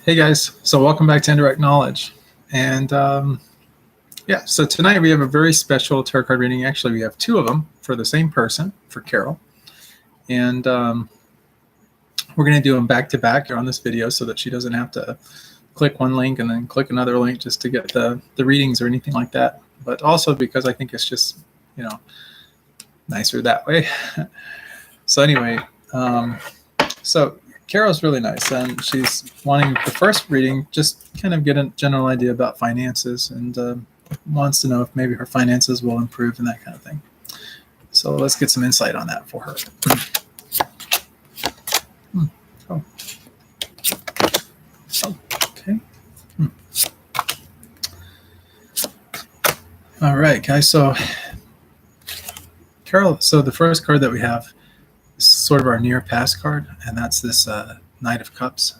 Hey guys, so welcome back to Indirect Knowledge. And yeah, so tonight we have a very special tarot card reading. Actually, we have two of them for the same person, for Carol. And we're going to do them back to back here on this video so that she doesn't have to click one link and then click another link just to get the readings or anything like that. But also because I think it's just, nicer that way. So anyway, so Carol's really nice, and she's wanting the first reading, just kind of get a general idea about finances, and wants to know if maybe her finances will improve and that kind of thing. So let's get some insight on that for her. Oh. Okay. All right, guys. So Carol, so the first card that we have is sort of our near past card, and that's this Knight of Cups.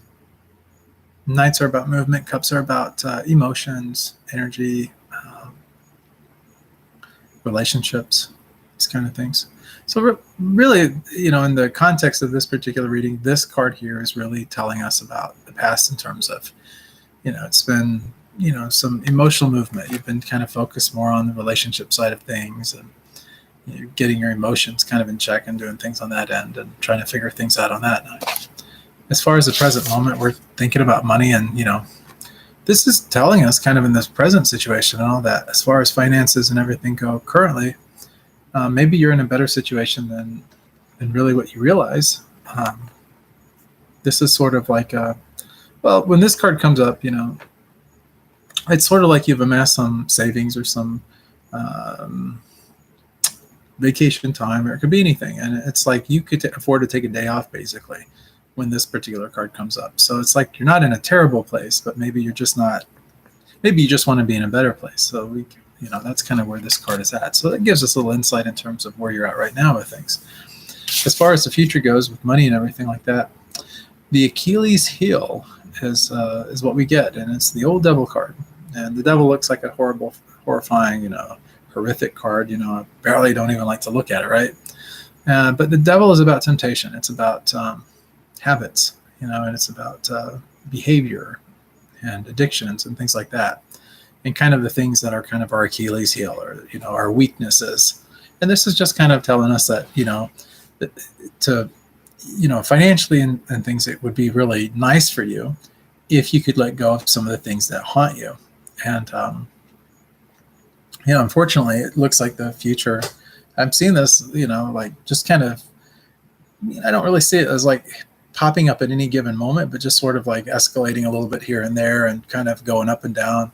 Knights are about movement. Cups are about emotions, energy, relationships, these kind of things. So really, in the context of this particular reading, this card here is really telling us about the past in terms of, it's been, some emotional movement. You've been kind of focused more on the relationship side of things, and you're getting your emotions kind of in check and doing things on that end and trying to figure things out on that. As far as the present moment, we're thinking about money, and this is telling us kind of in this present situation and all that, as far as finances and everything go currently, maybe you're in a better situation than really what you realize. This is sort of like when this card comes up, it's sort of like you've amassed some savings or some vacation time, or it could be anything, and it's like you could afford to take a day off basically when this particular card comes up. So it's like you're not in a terrible place, but maybe you're just not, maybe you just want to be in a better place. So that's kind of where this card is at. So that gives us a little insight in terms of where you're at right now with things. As far as the future goes with money and everything like that, the Achilles heel is what we get, and it's the old devil card. And the devil looks like a horrifying, horrific card. I barely don't even like to look at it, right? But the devil is about temptation. It's about habits, and it's about behavior and addictions and things like that, and kind of the things that are kind of our Achilles heel, or our weaknesses. And this is just kind of telling us that to financially and things, it would be really nice for you if you could let go of some of the things that haunt you. And unfortunately, it looks like the future, I'm seeing this, like just kind of, I don't really see it as like popping up at any given moment, but just sort of like escalating a little bit here and there and kind of going up and down,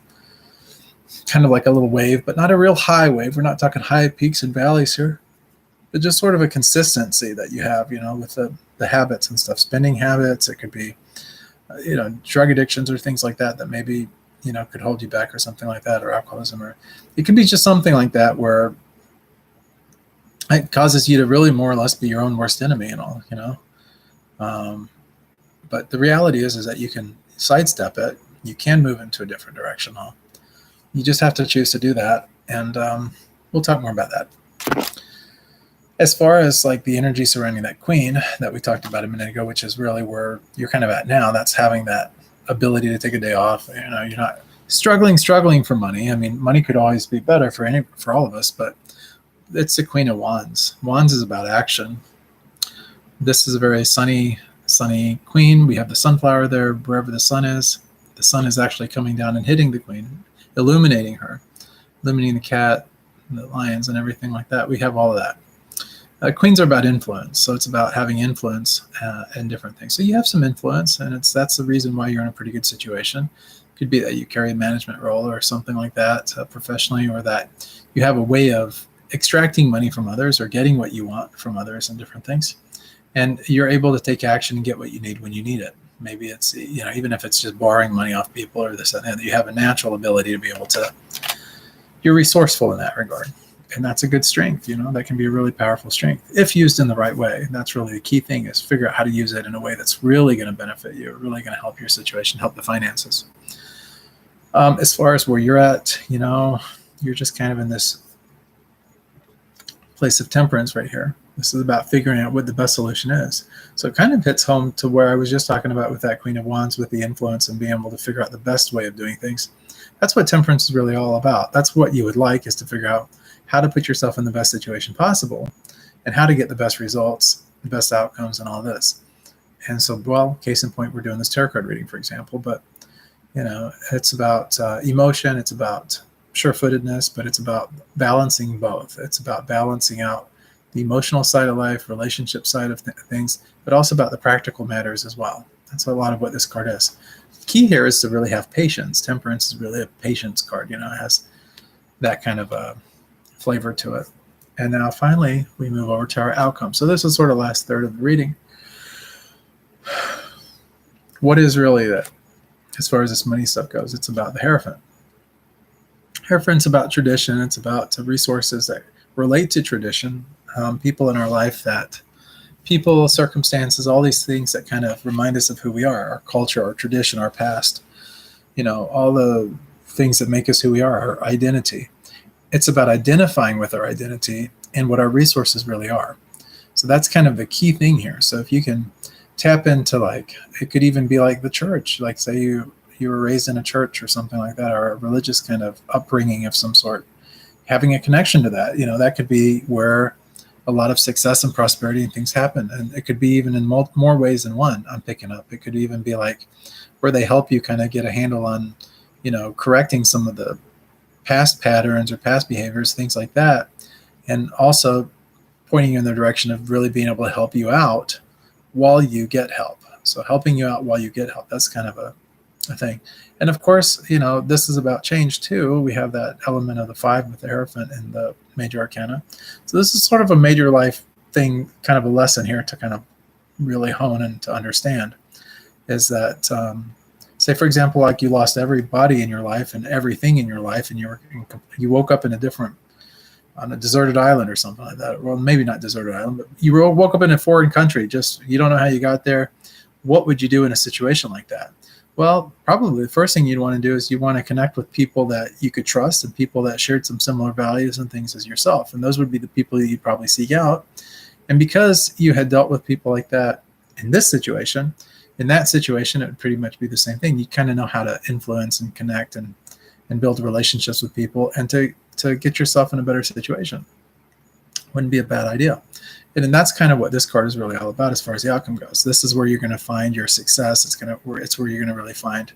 kind of like a little wave, but not a real high wave. We're not talking high peaks and valleys here, but just sort of a consistency that you have, with the habits and stuff, spending habits. It could be, drug addictions or things like that maybe, could hold you back or something like that, or alcoholism, or it could be just something like that where it causes you to really more or less be your own worst enemy and all, but the reality is that you can sidestep it. You can move into a different direction. You just have to choose to do that. And we'll talk more about that. As far as like the energy surrounding that queen that we talked about a minute ago, which is really where you're kind of at now, that's having that ability to take a day off. You're not struggling for money. I mean, money could always be better for all of us, but it's the Queen of Wands. Wands is about action. This is a very sunny queen. We have the sunflower there wherever the sun is. The sun is actually coming down and hitting the queen, illuminating her, illuminating the cat, the lions, and everything like that. We have all of that. Queens are about influence, so it's about having influence and different things. So you have some influence, and that's the reason why you're in a pretty good situation. It could be that you carry a management role or something like that professionally, or that you have a way of extracting money from others or getting what you want from others and different things. And you're able to take action and get what you need when you need it. Maybe it's, even if it's just borrowing money off people or this and that, you have a natural ability to be able to, you're resourceful in that regard. And that's a good strength, that can be a really powerful strength if used in the right way. That's really the key thing, is figure out how to use it in a way that's really going to benefit you, really going to help your situation, help the finances. As far as where you're at, you're just kind of in this place of temperance right here. This is about figuring out what the best solution is. So it kind of hits home to where I was just talking about with that Queen of Wands, with the influence and being able to figure out the best way of doing things. That's what temperance is really all about. That's what you would like, is to figure out how to put yourself in the best situation possible and how to get the best results, the best outcomes, and all this. And so, well, case in point, we're doing this tarot card reading, for example, but it's about emotion, it's about sure-footedness, but it's about balancing both. It's about balancing out the emotional side of life, relationship side of things, but also about the practical matters as well. That's a lot of what this card is. The key here is to really have patience. Temperance is really a patience card. It has that kind of a flavor to it. And now finally, we move over to our outcome. So this is sort of the last third of the reading. What is really that? As far as this money stuff goes, it's about the Hierophant. Hierophant's about tradition. It's about resources that relate to tradition, people in our life, people, circumstances, all these things that kind of remind us of who we are, our culture, our tradition, our past, all the things that make us who we are, our identity. It's about identifying with our identity and what our resources really are. So that's kind of the key thing here. So if you can tap into, like, it could even be like the church, like say you were raised in a church or something like that, or a religious kind of upbringing of some sort, having a connection to that, that could be where a lot of success and prosperity and things happen. And it could be even in more ways than one I'm picking up. It could even be like where they help you kind of get a handle on, correcting some of the past patterns or past behaviors, things like that. And also pointing you in the direction of really being able to help you out while you get help. So helping you out while you get help, that's kind of a thing. And of course, this is about change too. We have that element of the 5 with the Hierophant in the major arcana. So this is sort of a major life thing, kind of a lesson here to kind of really hone and to understand, is that, say for example, like you lost everybody in your life and everything in your life, and you woke up on a deserted island or something like that. Well, maybe not deserted island, but you woke up in a foreign country. Just, you don't know how you got there. What would you do in a situation like that? Well, probably the first thing you'd want to do is you want to connect with people that you could trust and people that shared some similar values and things as yourself. And those would be the people that you'd probably seek out. And because you had dealt with people like that in that situation, it would pretty much be the same thing. You kind of know how to influence and connect and build relationships with people and to get yourself in a better situation. Wouldn't be a bad idea. And that's kind of what this card is really all about as far as the outcome goes. This is where you're going to find your success. It's where you're going to really find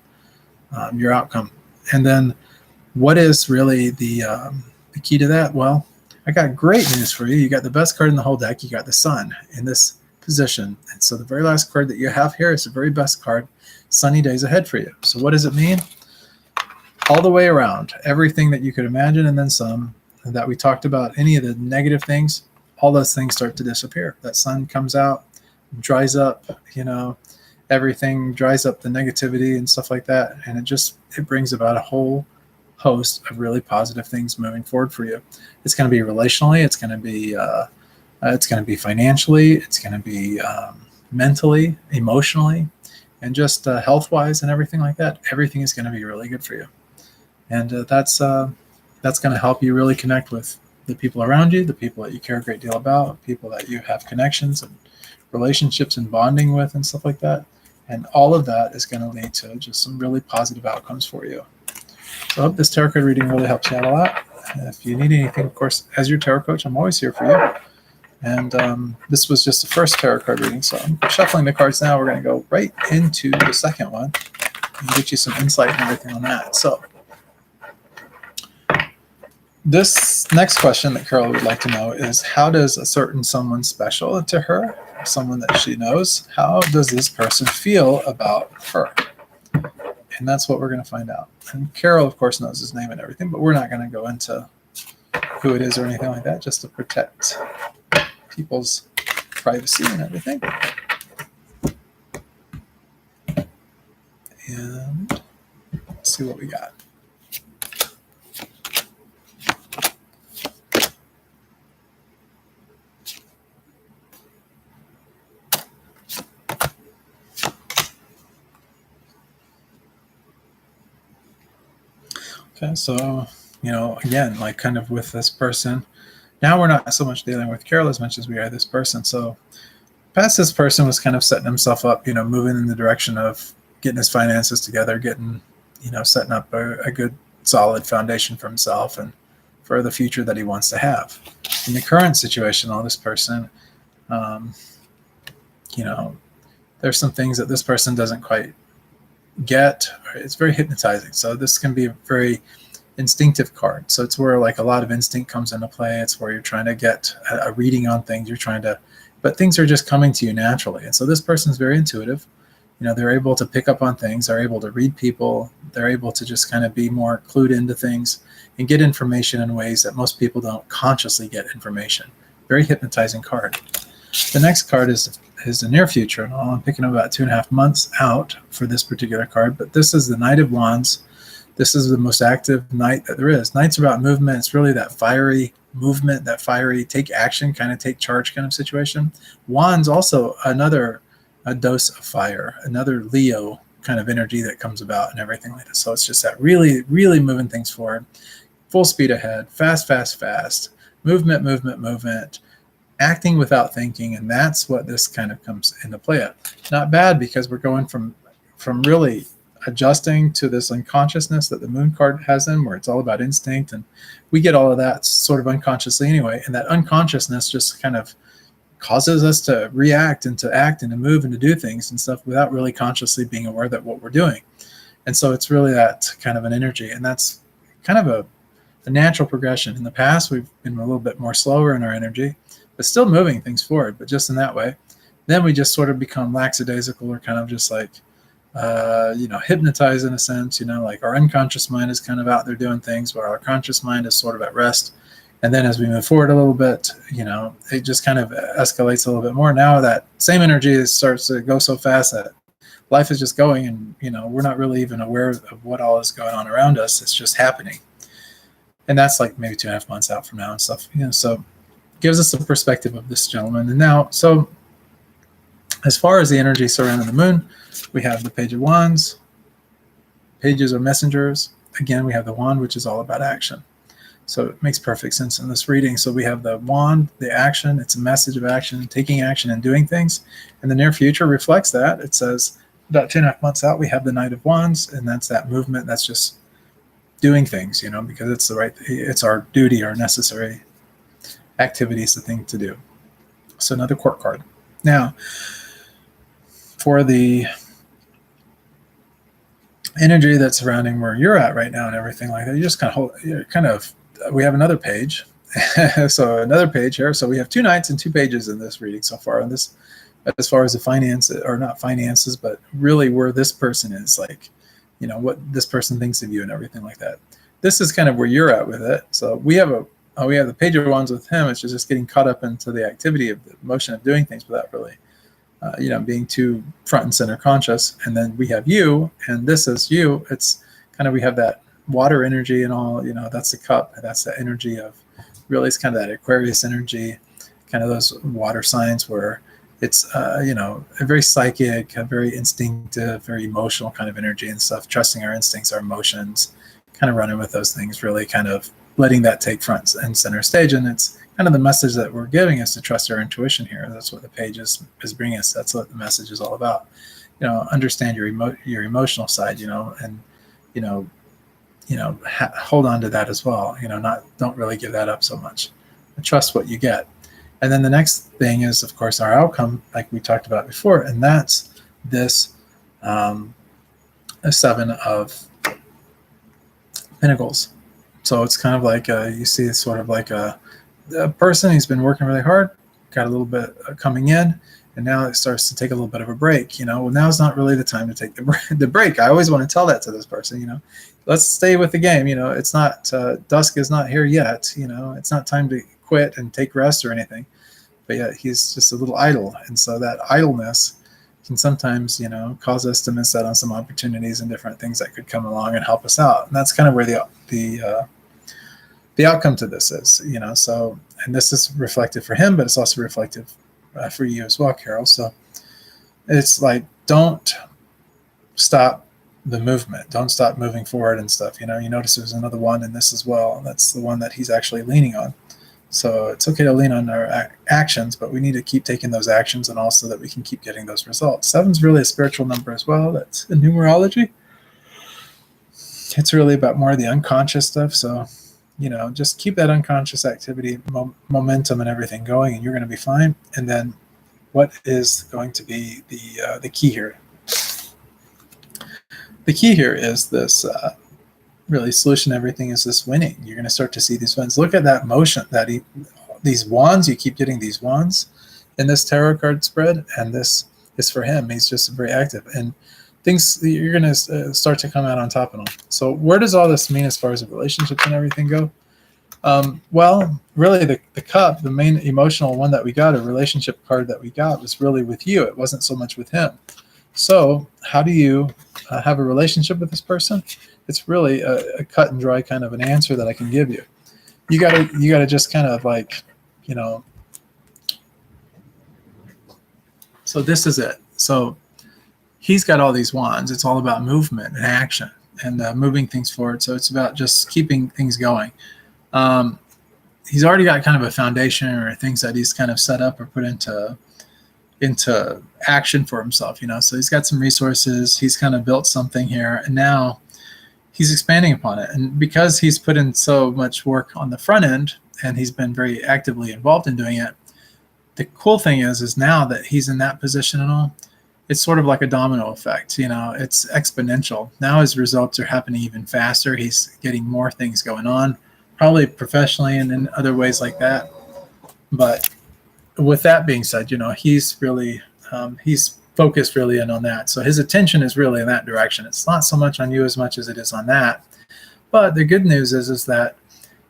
your outcome. And then what is really the key to that? Well, I got great news for you. You got the best card in the whole deck. You got the Sun in this position. And so the very last card that you have here is the very best card. Sunny days ahead for you. So what does it mean? All the way around, everything that you could imagine and then some that we talked about, any of the negative things, all those things start to disappear. That sun comes out, dries up, everything dries up, the negativity and stuff like that. And it brings about a whole host of really positive things moving forward for you. It's going to be relationally, it's going to be financially, it's going to be mentally, emotionally, and just health-wise and everything like that. Everything is going to be really good for you. And that's going to help you really connect with the people around you, the people that you care a great deal about, people that you have connections and relationships and bonding with and stuff like that. And all of that is going to lead to just some really positive outcomes for you. So I hope this tarot card reading really helps you out a lot. If you need anything, of course, as your tarot coach, I'm always here for you. And this was just the first tarot card reading. So I'm shuffling the cards now. We're going to go right into the second one and get you some insight and everything on that. So this next question that Carol would like to know is, how does a certain someone special to her, someone that she knows, how does this person feel about her? And that's what we're going to find out. And Carol, of course, knows his name and everything, but we're not going to go into who it is or anything like that, just to protect people's privacy and everything. And let's see what we got. Okay, so, again, like kind of with this person, Now we're not so much dealing with Carol as much as we are this person. So past this person was kind of setting himself up, moving in the direction of getting his finances together, getting, setting up a good solid foundation for himself and for the future that he wants to have. In the current situation, all this person, um, there's some things that this person doesn't quite get. It's very hypnotizing. So this can be a very instinctive card. So it's where like a lot of instinct comes into play. It's where you're trying to get a reading on things. But things are just coming to you naturally. And so this person's very intuitive. They're able to pick up on things. They're able to read people. They're able to just kind of be more clued into things and get information in ways that most people don't consciously get information. Very hypnotizing card. The next card is the near future, and I'm picking up about 2.5 months out for this particular card, but this is the Knight of Wands. This is the most active knight that there is. Knights are about movement. It's really that fiery movement, that fiery take action, kind of take charge kind of situation. Wands also a dose of fire, another Leo kind of energy that comes about and everything like that. So it's just that really, really moving things forward, full speed ahead, fast, movement, acting without thinking, and that's what this kind of comes into play at. Not bad, because we're going from really adjusting to this unconsciousness that the moon card has in, where it's all about instinct, and we get all of that sort of unconsciously anyway, and that unconsciousness just kind of causes us to react and to act and to move and to do things and stuff without really consciously being aware that what we're doing. And so it's really that kind of an energy, and that's kind of a natural progression. In the past, we've been a little bit more slower in our energy, but still moving things forward, but just in that way. Then we just sort of become lackadaisical, or kind of just like, hypnotized in a sense, like our unconscious mind is kind of out there doing things while our conscious mind is sort of at rest. And then as we move forward a little bit, it just kind of escalates a little bit more. Now that same energy starts to go so fast that life is just going, and, we're not really even aware of what all is going on around us. It's just happening. And that's like maybe 2.5 months out from now and stuff, so gives us a perspective of this gentleman. And now, so as far as the energy surrounding the moon, we have the Page of Wands. Pages are messengers. Again, we have the wand, which is all about action. So it makes perfect sense in this reading. So we have the wand, the action. It's a message of action, taking action and doing things. And the near future reflects that. It says about 2.5 months out, we have the Knight of Wands, and that's that movement. That's just doing things, because it's our duty, our necessary activities, the thing to do. So another court card. Now, for the energy that's surrounding where you're at right now and everything like that, you just we have another page. So another page here. So we have 2 knights and 2 pages in this reading so far. And this, as far as the finances, or not finances, but really where this person is, like, what this person thinks of you and everything like that. This is kind of where you're at with it. So we have the Page of Wands with him. It's just getting caught up into the activity of the motion of doing things without really, being too front and center conscious. And then we have you, and this is you. It's kind of, we have that water energy and all, that's the cup. That's the energy of, really, it's kind of that Aquarius energy, kind of those water signs where it's, a very psychic, a very instinctive, very emotional kind of energy and stuff, trusting our instincts, our emotions, kind of running with those things, really kind of letting that take front and center stage. And it's kind of the message that we're giving is to trust our intuition here. That's what the page is bringing us. That's what the message is all about. Understand your emotional side, and, hold on to that as well. Don't really give that up so much. Trust what you get. And then the next thing is, of course, our outcome, like we talked about before, and that's this a 7 of Pentacles. So it's kind of like you see it's sort of like a person who's been working really hard, got a little bit coming in, and now it starts to take a little bit of a break. Well, now's not really the time to take the break. I always want to tell that to this person. Let's stay with the game. It's not dusk is not here yet. It's not time to quit and take rest or anything. But yet he's just a little idle, and so that idleness can sometimes cause us to miss out on some opportunities and different things that could come along and help us out. And that's kind of where the outcome to this is. So, and this is reflective for him, but it's also reflective for you as well, Carol. So it's like, don't stop the movement. Don't stop moving forward and stuff. You notice there's another one in this as well. That's the one that he's actually leaning on. So it's okay to lean on our actions, but we need to keep taking those actions, and also that we can keep getting those results. 7's really a spiritual number as well. That's in numerology. It's really about more of the unconscious stuff. So, just keep that unconscious activity, momentum and everything going, and you're going to be fine. And then what is going to be the key here? The key here is this really solution to everything is this winning. You're going to start to see these wins. Look at that motion, these wands. You keep getting these wands in this tarot card spread, and this is for him. He's just very active, and things, you're going to start to come out on top of them. So where does all this mean as far as the relationships and everything go? Well, really the cup, the main emotional one that we got, a relationship card that we got, was really with you. It wasn't so much with him. So how do you have a relationship with this person? It's really a cut and dry kind of an answer that I can give you. You gotta just kind of like, so this is it. So he's got all these wands. It's all about movement and action and moving things forward. So it's about just keeping things going. He's already got kind of a foundation or things that he's kind of set up or put into action for himself, So he's got some resources. He's kind of built something here, and now he's expanding upon it. And because he's put in so much work on the front end, and he's been very actively involved in doing it, the cool thing is now that he's in that position and all, it's sort of like a domino effect. It's exponential. Now his results are happening even faster. He's getting more things going on, probably professionally and in other ways like that. But with that being said, he's really, he's focused really in on that. So his attention is really in that direction. It's not so much on you as much as it is on that. But the good news is that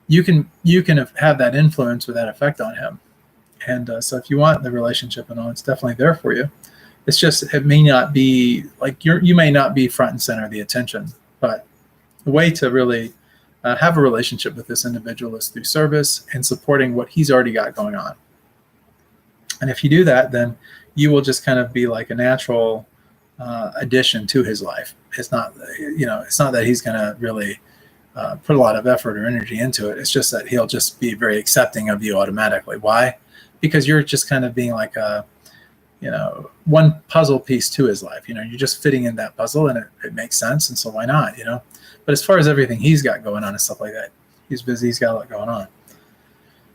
you can have that influence or that effect on him. And so if you want the relationship and all, it's definitely there for you. It's just, it may not be like you may not be front and center of the attention, but the way to really have a relationship with this individual is through service and supporting what he's already got going on. And if you do that, then you will just kind of be like a natural addition to his life. It's not, it's not that he's going to really put a lot of effort or energy into it. It's just that he'll just be very accepting of you automatically. Why? Because you're just kind of being like a, one puzzle piece to his life. You're just fitting in that puzzle, and it makes sense. And so why not, But as far as everything he's got going on and stuff like that, he's busy. He's got a lot going on.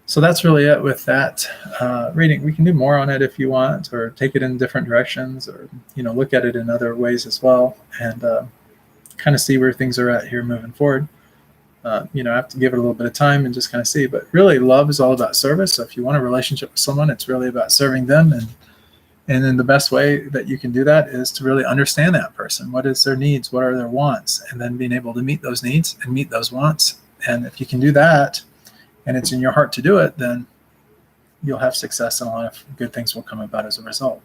So that's really it with that reading. We can do more on it if you want, or take it in different directions, or look at it in other ways as well, and kind of see where things are at here moving forward. I have to give it a little bit of time and just kind of see. But really, love is all about service. So if you want a relationship with someone, it's really about serving them, and then the best way that you can do that is to really understand that person. What is their needs? What are their wants? And then being able to meet those needs and meet those wants. And if you can do that, and it's in your heart to do it, then you'll have success, and a lot of good things will come about as a result.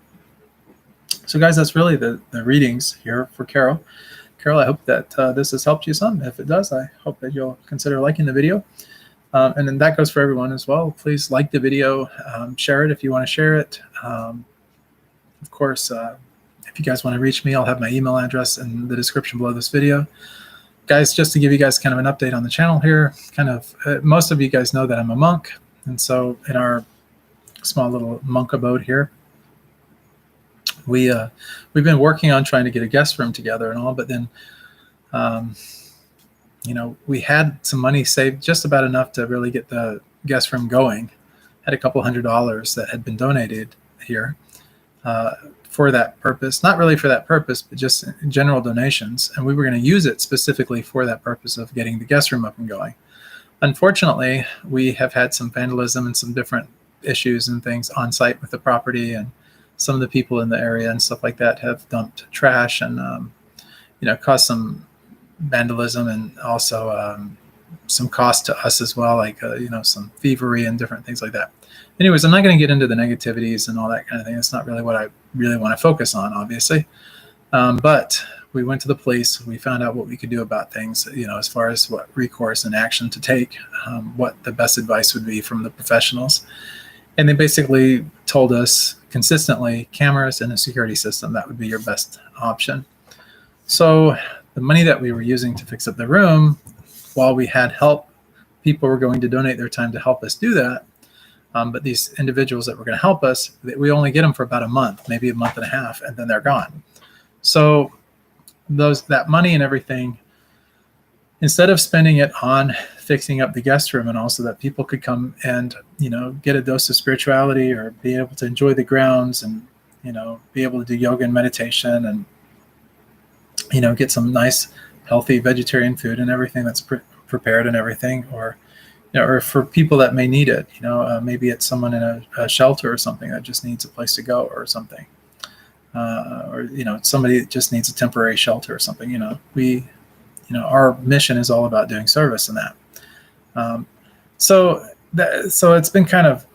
So guys, that's really the readings here for Carol. Carol, I hope that this has helped you some. If it does, I hope that you'll consider liking the video. And then that goes for everyone as well. Please like the video, share it if you want to share it. Of course, if you guys want to reach me, I'll have my email address in the description below this video. Guys, just to give you guys kind of an update on the channel here, most of you guys know that I'm a monk. And so in our small little monk abode here, we've been working on trying to get a guest room together and all, but then, we had some money saved, just about enough to really get the guest room going. Had a couple $100 that had been donated here for that purpose. Not really for that purpose, but just general donations. And we were going to use it specifically for that purpose of getting the guest room up and going. Unfortunately, we have had some vandalism and some different issues and things on site with the property, and some of the people in the area and stuff like that have dumped trash and, caused some vandalism, and also some cost to us as well, like, some thievery and different things like that. Anyways, I'm not going to get into the negativities and all that kind of thing. It's not really what I really want to focus on, obviously. But we went to the police. We found out what we could do about things, as far as what recourse and action to take, what the best advice would be from the professionals. And they basically told us consistently, cameras and a security system, that would be your best option. So the money that we were using to fix up the room, while we had people were going to donate their time to help us do that. But these individuals that were going to help us, we only get them for about a month, maybe a month and a half, and then they're gone. So that money and everything, instead of spending it on fixing up the guest room and all so that people could come and, get a dose of spirituality or be able to enjoy the grounds and, be able to do yoga and meditation and, get some nice, healthy vegetarian food and everything that's prepared and everything, or for people that may need it, maybe it's someone in a shelter or something that just needs a place to go or something, or somebody that just needs a temporary shelter or something. Our mission is all about doing service in that. So it's been kind of,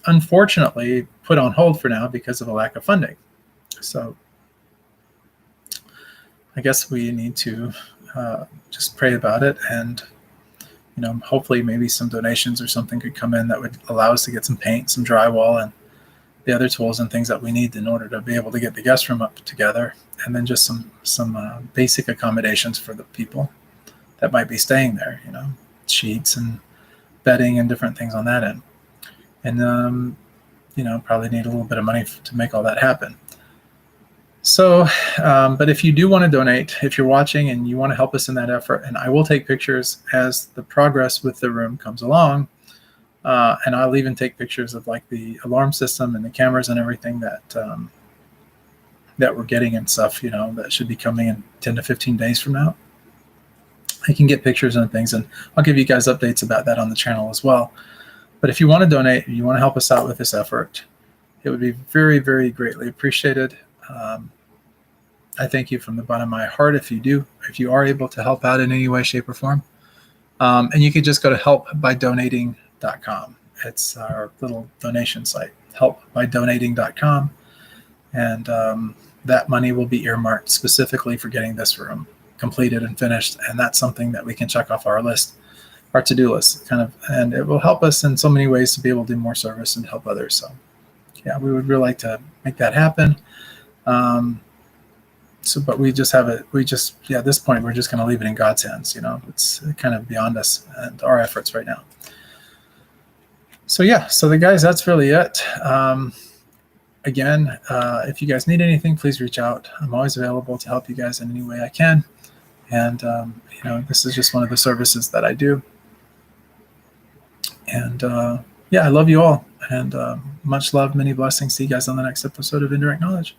unfortunately put on hold for now because of a lack of funding. So I guess we need to just pray about it, and hopefully maybe some donations or something could come in that would allow us to get some paint, some drywall, and the other tools and things that we need in order to be able to get the guest room up together, and then just some basic accommodations for the people that might be staying there, sheets and bedding and different things on that end. And, probably need a little bit of money to make all that happen. So, but if you do want to donate, if you're watching and you want to help us in that effort, and I will take pictures as the progress with the room comes along, and I'll even take pictures of like the alarm system and the cameras and everything that we're getting and stuff, that should be coming in 10 to 15 days from now. I can get pictures and things, and I'll give you guys updates about that on the channel as well. But if you want to donate, you want to help us out with this effort, it would be very, very greatly appreciated. I thank you from the bottom of my heart if you are able to help out in any way, shape, or form. And you could just go to helpbydonating.com. It's our little donation site, helpbydonating.com. And that money will be earmarked specifically for getting this room completed and finished. And that's something that we can check off our list, our to-do list, and it will help us in so many ways to be able to do more service and help others. So yeah, we would really like to make that happen. But we just have it. At this point, we're just going to leave it in God's hands. It's kind of beyond us and our efforts right now. So yeah, the guys, that's really it. Again, if you guys need anything, please reach out. I'm always available to help you guys in any way I can. And, this is just one of the services that I do. And I love you all. And much love, many blessings. See you guys on the next episode of Indirect Knowledge.